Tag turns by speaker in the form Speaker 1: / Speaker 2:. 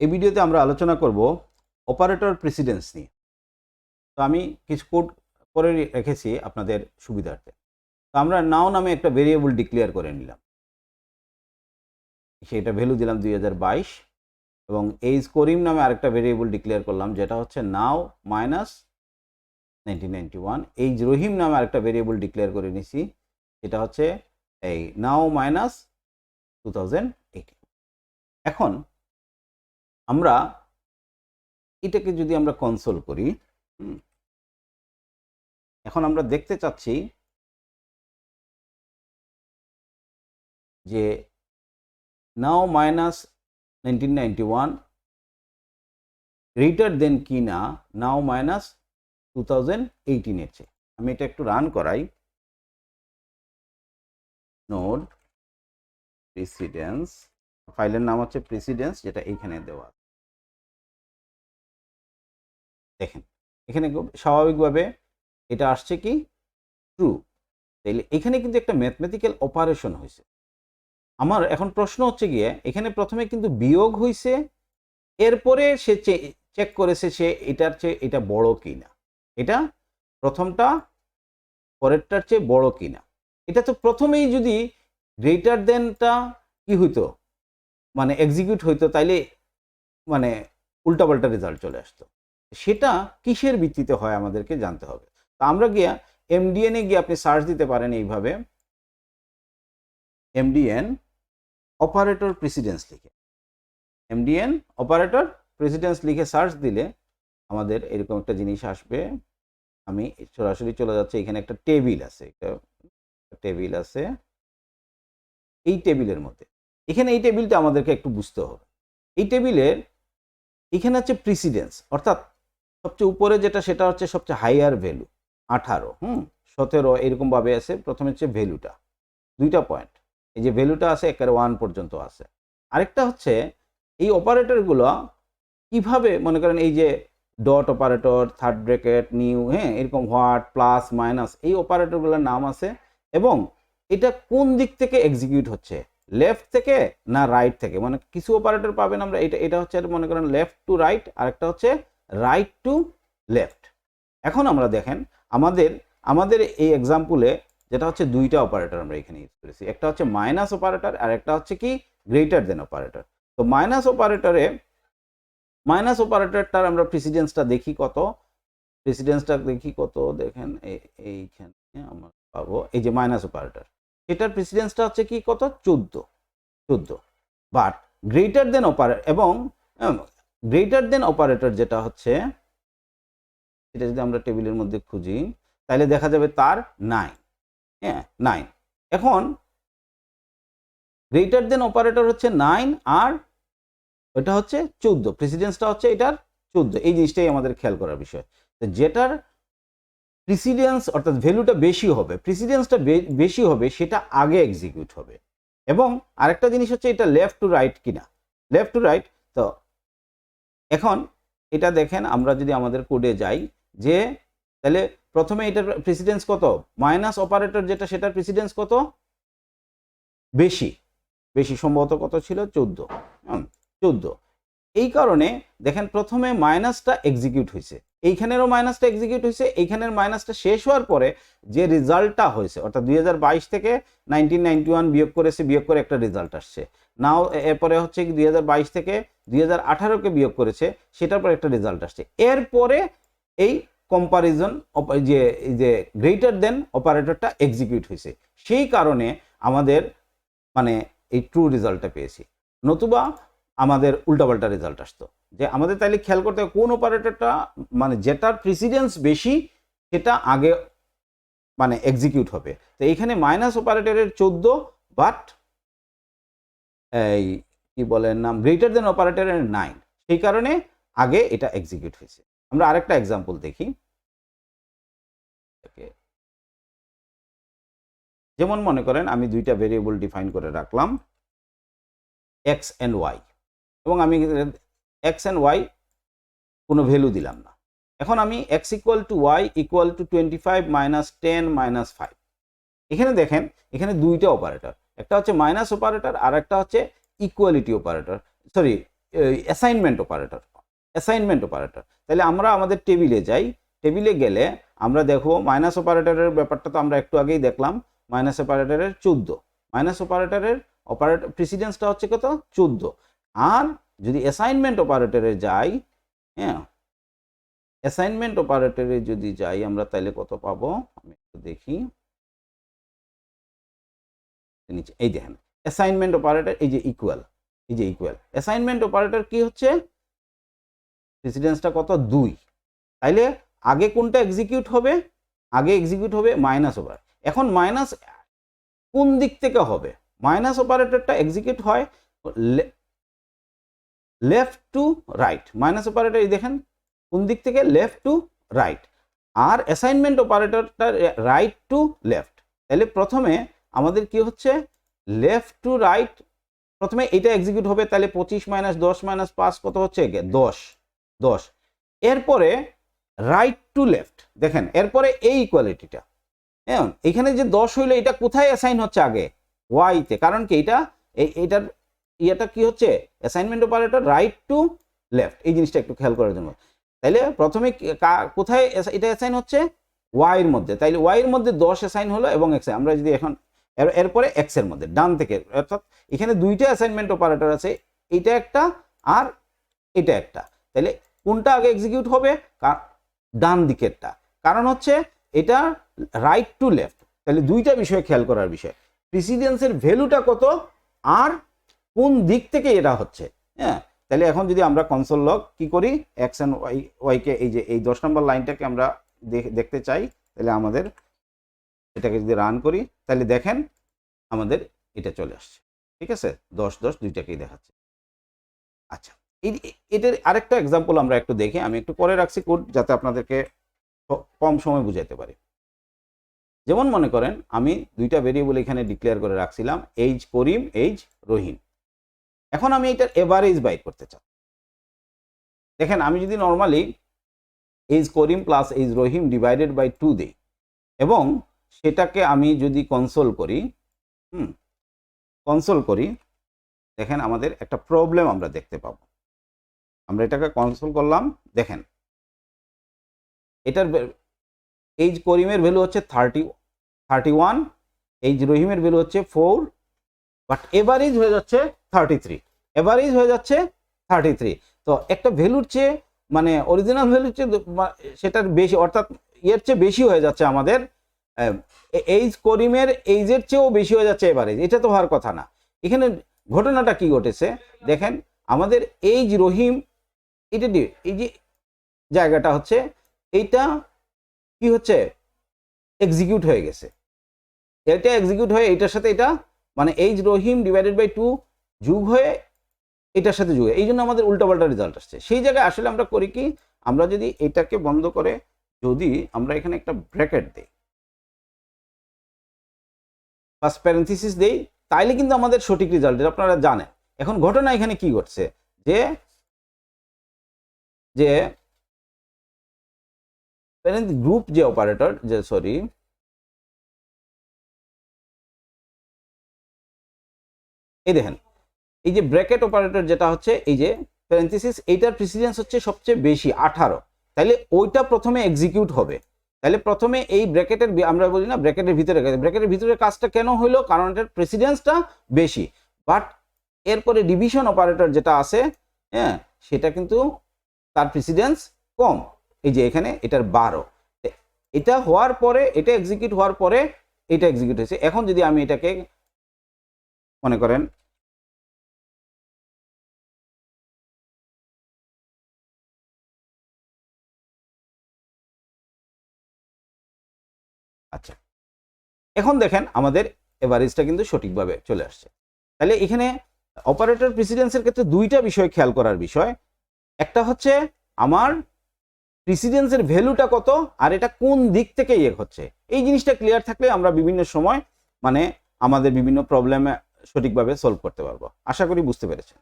Speaker 1: এই ভিডিওতে আমরা আলোচনা করব অপারেটর প্রেসিডেন্স নিয়ে। তো আমি কিছু কোড করে রেখেছি আপনাদের সুবিধার্থে। তো আমরা নাও নামে একটা ভেরিয়েবল ডিক্লেয়ার করে নিলাম, সেটা ভ্যালু দিলাম 2022 এবং এইজ করিম নামে আরেকটা ভেরিয়েবল ডিক্লেয়ার করলাম যেটা হচ্ছে নাও মাইনাস 1991। এইজ রহিম নামে আরেকটা ভেরিয়েবল ডিক্লেয়ার করে নিছি, এটা হচ্ছে এই নাও মাইনাস 2018। এখন আমরা এটাকে যদি আমরা কনসোল করি, এখন আমরা দেখতে চাচ্ছি যে নাও মাইনাস 1991 গ্রেটার দেন কি না নাও মাইনাস 2018 এর চেয়ে। আমি এটা একটু রান করাই। নোড প্রেসিডেন্স, ফাইলের নাম হচ্ছে প্রেসিডেন্স, যেটা এইখানে দেওয়া। দেখেন এখানে স্বাভাবিকভাবে এটা আসছে কি ট্রু। তাইলে এখানে কিন্তু একটা ম্যাথমেটিক্যাল অপারেশন হয়েছে। আমার এখন প্রশ্ন হচ্ছে গিয়ে এখানে প্রথমে কিন্তু বিয়োগ হয়েছে, এরপরে সে চেক করেছে সে এটার চেয়ে এটা বড় কিনা, এটা প্রথমটা পরেরটার চেয়ে বড় কিনা। এটা তো প্রথমেই যদি গ্রেটার দেনটা কি হইতো, মানে এক্সিকিউট হইতো, তাইলে মানে উল্টাপাল্টা রেজাল্ট চলে আসতো। সেটা কিসের ভিত্তিতে হয় আমাদেরকে জানতে হবে। তো আমরা গিয়া এমডিএন এ গিয়ে আপনি সার্চ দিতে পারেন এইভাবে, এমডিএন অপারেটর প্রেসিডেন্স লিখে, এমডিএন অপারেটর প্রেসিডেন্স লিখে সার্চ দিলে আমাদের এরকম একটা জিনিস আসবে। আমি সরাসরি চলে যাচ্ছি, এখানে একটা টেবিল আছে, একটা টেবিল আছে এই টেবিলের মধ্যে। এখানে এই টেবিলটা আমাদেরকে একটু বুঝতে হবে। এই টেবিলের এখানে হচ্ছে প্রেসিডেন্স, অর্থাৎ সবচেয়ে উপরে যেটা সেটা হচ্ছে সবচেয়ে হাইয়ার ভ্যালু 18, 17 এরকমভাবে আছে। প্রথমে হচ্ছে ভ্যালুটা, দুইটা পয়েন্ট, এই যে ভ্যালুটা আছে একেবারে 1 পর্যন্ত আছে। আরেকটা হচ্ছে এই অপারেটরগুলো কিভাবে, মনে করেন এই যে dot operator, third bracket, new, এরকম হোয়াট, প্লাস, মাইনাস, এই অপারেটরগুলোর নাম আছে এবং এটা কোন দিক থেকে এক্সিকিউট হচ্ছে, লেফট থেকে না রাইট থেকে। মানে কিছু অপারেটর পাবেন আমরা এটা হচ্ছে মনে করেন লেফট টু রাইট, আরেকটা হচ্ছে রাইট টু লেফট। এখন আমরা দেখেন আমাদের এই এক্সাম্পলে যেটা হচ্ছে দুইটা অপারেটর আমরা এখানে ইউজ করেছি, একটা হচ্ছে মাইনাস অপারেটর আর একটা হচ্ছে কি গ্রেটার দেন অপারেটর। তো মাইনাস অপারেটরটার আমরা প্রেসিডেন্সটা দেখি কত, দেখেন এইখানে আমরা পাবো এই যে মাইনাস অপারেটর, এটার প্রেসিডেন্সটা হচ্ছে কি কত, 14। বাট গ্রেটার দেন অপারেটর এবং গ্রেটার দেন অপারেটর যেটা হচ্ছে, এটা যদি আমরা টেবিলের মধ্যে খুঁজি তাহলে দেখা যাবে তার 9। এখন গ্রেটার দেন অপারেটর হচ্ছে 9 আর এটা হচ্ছে 14, প্রেসিডেন্সটা হচ্ছে এটার 14। এই জিনিসটাই আমাদের খেয়াল করার বিষয়। তো যেটার প্রেসিডেন্স অর্থাৎ ভ্যালুটা বেশি হবে, প্রেসিডেন্সটা বেশি হবে, সেটা আগে এক্সিকিউট হবে। এবং আরেকটা জিনিস হচ্ছে এটা লেফট টু রাইট কিনা, লেফট টু রাইট। তো এখন এটা দেখেন আমরা যদি আমাদের কোডে যাই, যে তাহলে প্রথমে এটার প্রেসিডেন্স কত, মাইনাস অপারেটর যেটা সেটার প্রেসিডেন্স কত বেশি, সম্ভবত কত ছিল, 14। এই কারণে দেখেন প্রথমে মাইনাসটা এক্সিকিউট হয়েছে, এইখানেরও মাইনাসটা এক্সিকিউট হয়েছে, এইখানের মাইনাসটা শেষ হওয়ার পরে যে রেজাল্টটা হয়েছে, অর্থাৎ 2022 থেকে 1991 বিয়োগ করে একটা রেজাল্ট আসছে। নাও এরপরে হচ্ছে কি 2022 থেকে 2018কে বিয়োগ করেছে, সেটার পর একটা রেজাল্ট আসছে। এরপরে এই কম্পারিজন যে গ্রেটার দেন অপারেটরটা এক্সিকিউট হয়েছে, সেই কারণে আমাদের মানে এই ট্রু রেজাল্টটা পেয়েছি। নতুবা আমাদের উল্টাপাল্টা রেজাল্ট আসতো। যে আমাদের তাইলে খেয়াল করতে হবে কোন অপারেটরটা মানে যেটার প্রেসিডেন্স বেশি সেটা আগে মানে এক্সিকিউট হবে। তো এইখানে মাইনাস অপারেটরের 14, বাট এই কি বলেন নাম গ্রেটার দেন অপারেটরের 9, সেই কারণে আগে এটা এক্সিকিউট হয়েছে। আমরা আরেকটা এক্সাম্পল দেখি। যেমন মনে করেন আমি দুইটা ভেরিয়েবল ডিফাইন করে রাখলাম, এক্স এন্ড ওয়াই, এবং আমি এক্স এন্ড ওয়াই কোনো ভ্যালু দিলাম না। এখন আমি X equal to Y equal to 25 minus 10 minus 5। এখানে দেখেন এখানে দুইটা অপারেটর, একটা হচ্ছে মাইনাস অপারেটর আর একটা হচ্ছে equality operator, sorry assignment operator. তাহলে আমরা আমাদের টেবিলে যাই, টেবিলে গেলে আমরা দেখো মাইনাস অপারেটরের ব্যাপারটা তো আমরা একটু আগেই দেখলাম, মাইনাস অপারেটরের 14, মাইনাস অপারেটরের প্রিসিডেন্সটা হচ্ছে কত 14। আর যদি অ্যাসাইনমেন্ট অপারেটরে যাই, হ্যাঁ অ্যাসাইনমেন্ট অপারেটরে যদি যাই আমরা তাহলে কত পাবো আমি একটু দেখি, নিচে এই দেখেন অ্যাসাইনমেন্ট অপারেটর, এই যে ইকুয়াল, অ্যাসাইনমেন্ট অপারেটর কি হচ্ছে প্রেসিডেন্সটা কত 2, তাইলে আগে কোনটা এক্সিকিউট হবে, মাইনাস অপারেটর। এখন মাইনাস কোন দিক থেকে হবে, মাইনাস অপারেটরটা এক্সিকিউট হয় left to right, minus operator এই দেখেন কোন দিক থেকে, লেফট টু রাইট, আর অ্যাসাইনমেন্ট অপারেটরটা রাইট টু লেফট। তাহলে প্রথমে আমাদের কি হচ্ছে লেফট টু রাইট, প্রথমে এটা এক্সিকিউট হবে, তাহলে 25 মাইনাস 10 মাইনাস 5 কত হচ্ছে 10। এরপরে রাইট টু লেফট, দেখেন এরপরে এই ইকুয়ালিটিটা, হ্যাঁ এখানে যে 10 হইলো এটা কোথায় অ্যাসাইন হচ্ছে আগে ওয়াইতে, কারণ কি এইটার ইয়েটা কি হচ্ছে assignment operator right to left, এই জিনিসটা একটু খেয়াল করার জন্য। তাইলে প্রথমে কোথায় এটা অ্যাসাইন হচ্ছে ওয়াইয়ের মধ্যে, তাইলে ওয়াইয়ের মধ্যে 10 অ্যাসাইন হলো এবং এক্স, আমরা যদি এখন এরপরে এক্স এর মধ্যে ডান থেকে, অর্থাৎ এখানে দুইটা অ্যাসাইনমেন্ট অপারেটর আছে, এইটা একটা আর এটা একটা, তাহলে কোনটা আগে এক্সিকিউট হবে ডান দিকেরটা, কারণ হচ্ছে এটা রাইট টু লেফট। তাহলে দুইটা বিষয় খেয়াল করার বিষয়, প্রিসিডেন্সের ভ্যালুটা কত আর কোন দিক থেকে এটা হচ্ছে, হ্যাঁ। তাহলে এখন যদি আমরা কনসোল লগ কি করি, এক্স এন্ড ওয়াইকে এই যে এই 10 নম্বর লাইনটাকে আমরা দেখতে চাই, তাহলে আমাদের এটাকে যদি রান করি তাহলে দেখেন আমাদের এটা চলে আসছে, ঠিক আছে 10 দুইটাকেই দেখাচ্ছে। আচ্ছা এটার আরেকটা এক্সাম্পল আমরা একটু দেখি, আমি একটু পরে রাখছি কোড যাতে আপনাদেরকে কম সময় বুঝাইতে পারি। যেমন মনে করেন আমি দুইটা ভেরিয়েবল এখানে ডিক্লেয়ার করে রাখছিলাম, এইজ করিম, এইজ রহিম। এখন আমি এটার এভারেজ বাইর করতে চাই। দেখেন আমি যদি normally age Karim plus age Rahim divided by 2 দিই এবং সেটাকে আমি যদি কনসোল করি, দেখেন আমাদের একটা প্রবলেম আমরা দেখতে পাবো। আমরা এটাকে কনসোল করলাম, দেখেন এটার এইজ করিমের ভ্যালু হচ্ছে 31, এইজ রহিমের ভ্যালু হচ্ছে 4, বাট এভারেজ হয়ে যাচ্ছে 33, তো একটা ভ্যালুর চেয়ে মানে অরিজিনাল ভ্যালুর চেয়ে সেটার বেশি, অর্থাৎ এর চেয়ে বেশি হয়ে যাচ্ছে আমাদের এইজ করিমের এইজের চেয়েও বেশি হয়ে যাচ্ছে এভারেজ, এটা তো হওয়ার কথা না। এখানে ঘটনাটা কি ঘটেছে দেখেন, আমাদের এইজ রহিম এটা এই যে জায়গাটা হচ্ছে এইটা কি হচ্ছে এক্সিকিউট হয়ে গেছে, এটা এক্সিকিউট হয়ে এটার সাথে এটা মানে এইজ রহিম ডিভাইডেড বাই 2 যোগ হয়ে এটার সাথে যোগ, এই জন্য আমাদের উল্টাপাল্টা রেজাল্ট আসছে। সেই জায়গায় আসলে আমরা করি কি, আমরা যদি এটাকে বন্ধ করে যদি আমরা এখানে একটা ব্র্যাকেট দিই বা প্যারেনথিসিস দেই, তাইলে কিন্তু আমাদের সঠিক রেজাল্ট আপনারা জানেন। এখন ঘটনা এখানে কি ঘটছে যে গ্রুপ যে অপারেটর যে সরি এই দেখেন এই যে ব্র্যাকেট অপারেটর যেটা হচ্ছে এই যে প্যারেনথিসিস, এইটার প্রিসিডেন্স হচ্ছে সবচেয়ে বেশি 18, তাহলে ওইটা প্রথমে এক্সিকিউট হবে। তাহলে প্রথমে এই ব্র্যাকেটের আমরা বলি না ব্র্যাকেটের ভিতরে কাজটা কেন হইলো, কারণ এটার প্রেসিডেন্সটা বেশি, বাট এরপরে ডিভিশন অপারেটর যেটা আছে, হ্যাঁ সেটা কিন্তু তার প্রেসিডেন্স কম, এই যে এখানে এটার 12, এটা হওয়ার পরে এটা এক্সিকিউট হওয়ার পরে এটা এক্সিকিউট হয়েছে। এখন যদি আমি এটাকে মনে করেন আচ্ছা, এখন দেখেন আমাদের এভারেজটা কিন্তু সঠিকভাবে চলে আসছে। তাহলে এখানে অপারেটর প্রেসিডেন্সের ক্ষেত্রে দুইটা বিষয় খেয়াল করার বিষয়, একটা হচ্ছে আমার প্রেসিডেন্সের ভ্যালুটা কত আর এটা কোন দিক থেকে ইয়ে হচ্ছে, এই জিনিসটা ক্লিয়ার থাকলে আমরা বিভিন্ন সময় মানে আমাদের বিভিন্ন প্রবলেমে সঠিকভাবে সলভ করতে পারবো। আশা করি বুঝতে পেরেছেন।